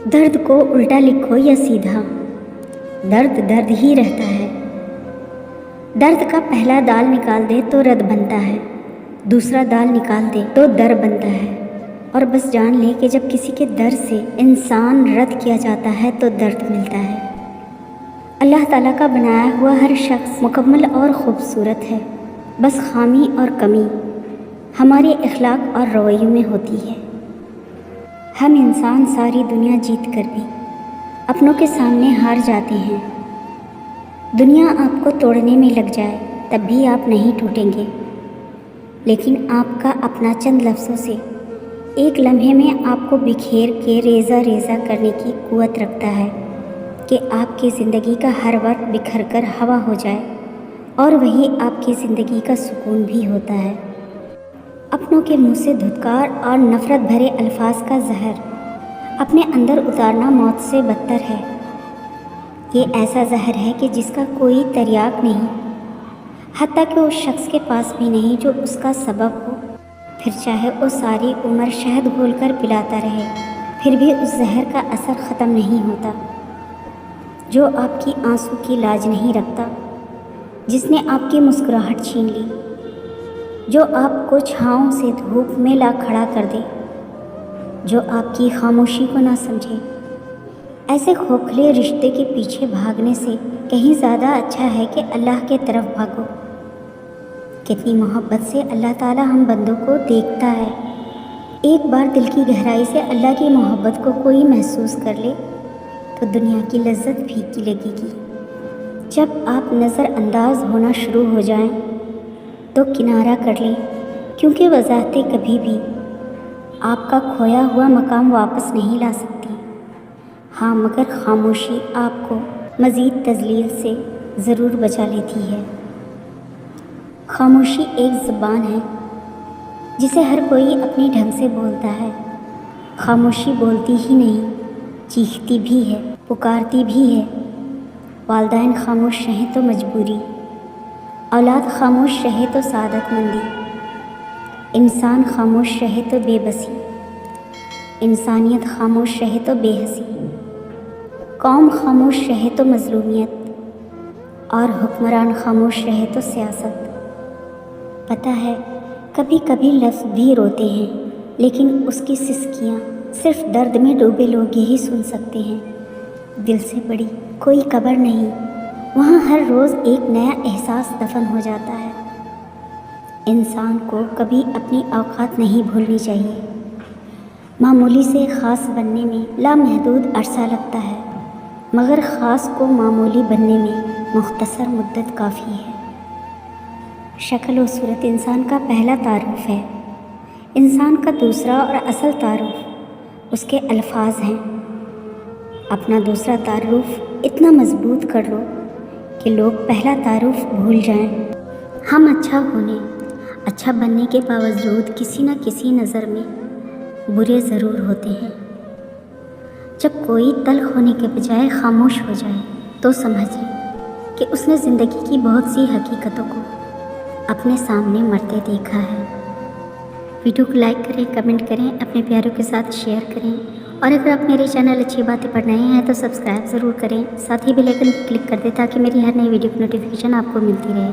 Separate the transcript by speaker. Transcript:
Speaker 1: درد کو الٹا لکھو یا سیدھا، درد درد ہی رہتا ہے۔ درد کا پہلا دال نکال دے تو رد بنتا ہے، دوسرا دال نکال دے تو در بنتا ہے۔ اور بس جان لے کہ جب کسی کے در سے انسان رد کیا جاتا ہے تو درد ملتا ہے۔ اللہ تعالیٰ کا بنایا ہوا ہر شخص مکمل اور خوبصورت ہے، بس خامی اور کمی ہمارے اخلاق اور رویوں میں ہوتی ہے۔ ہم انسان ساری دنیا جیت کر بھی اپنوں کے سامنے ہار جاتے ہیں۔ دنیا آپ کو توڑنے میں لگ جائے تب بھی آپ نہیں ٹوٹیں گے، لیکن آپ کا اپنا چند لفظوں سے ایک لمحے میں آپ کو بکھیر کے ریزہ ریزہ کرنے کی قوت رکھتا ہے کہ آپ کی زندگی کا ہر وقت بکھر کر ہوا ہو جائے، اور وہی آپ کی زندگی کا سکون بھی ہوتا ہے۔ اپنوں کے منہ سے دھتکار اور نفرت بھرے الفاظ کا زہر اپنے اندر اتارنا موت سے بدتر ہے۔ یہ ایسا زہر ہے کہ جس کا کوئی تریاق نہیں، حتیٰ کہ اس شخص کے پاس بھی نہیں جو اس کا سبب ہو، پھر چاہے وہ ساری عمر شہد گھول کر پلاتا رہے، پھر بھی اس زہر کا اثر ختم نہیں ہوتا۔ جو آپ کی آنسو کی لاج نہیں رکھتا، جس نے آپ کی مسکراہٹ چھین لی، جو آپ کو چھاؤں سے دھوپ میں لا کھڑا کر دے، جو آپ کی خاموشی کو نہ سمجھے، ایسے کھوکھلے رشتے کے پیچھے بھاگنے سے کہیں زیادہ اچھا ہے کہ اللہ کے طرف بھاگو۔ کتنی محبت سے اللہ تعالیٰ ہم بندوں کو دیکھتا ہے۔ ایک بار دل کی گہرائی سے اللہ کی محبت کو کوئی محسوس کر لے تو دنیا کی لذت پھیکی لگے گی۔ جب آپ نظر انداز ہونا شروع ہو جائیں تو کنارہ کر لیں، کیونکہ وضاحتیں کبھی بھی آپ کا کھویا ہوا مقام واپس نہیں لا سکتی۔ ہاں، مگر خاموشی آپ کو مزید تذلیل سے ضرور بچا لیتی ہے۔ خاموشی ایک زبان ہے جسے ہر کوئی اپنی ڈھنگ سے بولتا ہے۔ خاموشی بولتی ہی نہیں، چیختی بھی ہے، پکارتی بھی ہے۔ والدین خاموش رہیں تو مجبوری، اولاد خاموش رہے تو سعادت مندی، انسان خاموش رہے تو بے بسی، انسانیت خاموش رہے تو بے حسی، قوم خاموش رہے تو مظلومیت، اور حکمران خاموش رہے تو سیاست۔ پتہ ہے، کبھی کبھی لفظ بھی روتے ہیں، لیکن اس کی سسکیاں صرف درد میں ڈوبے لوگ ہی سن سکتے ہیں۔ دل سے بڑی کوئی قبر نہیں، وہاں ہر روز ایک نیا احساس دفن ہو جاتا ہے۔ انسان کو کبھی اپنی اوقات نہیں بھولنی چاہیے۔ معمولی سے خاص بننے میں لامحدود عرصہ لگتا ہے، مگر خاص کو معمولی بننے میں مختصر مدت کافی ہے۔ شکل و صورت انسان کا پہلا تعارف ہے، انسان کا دوسرا اور اصل تعارف اس کے الفاظ ہیں۔ اپنا دوسرا تعارف اتنا مضبوط کر لو کہ لوگ پہلا تعارف بھول جائیں۔ ہم اچھا ہونے، اچھا بننے کے باوجود کسی نہ کسی نظر میں برے ضرور ہوتے ہیں۔ جب کوئی تلخ ہونے کے بجائے خاموش ہو جائے تو سمجھ لیں کہ اس نے زندگی کی بہت سی حقیقتوں کو اپنے سامنے مرتے دیکھا ہے۔ ویڈیو کو لائک کریں، کمنٹ کریں، اپنے پیاروں کے ساتھ شیئر کریں، اور اگر آپ میرے چینل اچھی باتیں پر نئے ہیں تو سبسکرائب ضرور کریں، ساتھ ہی بیل آئیکن کلک کر دیں تاکہ میری ہر نئی ویڈیو کی نوٹیفیکیشن آپ کو ملتی رہے۔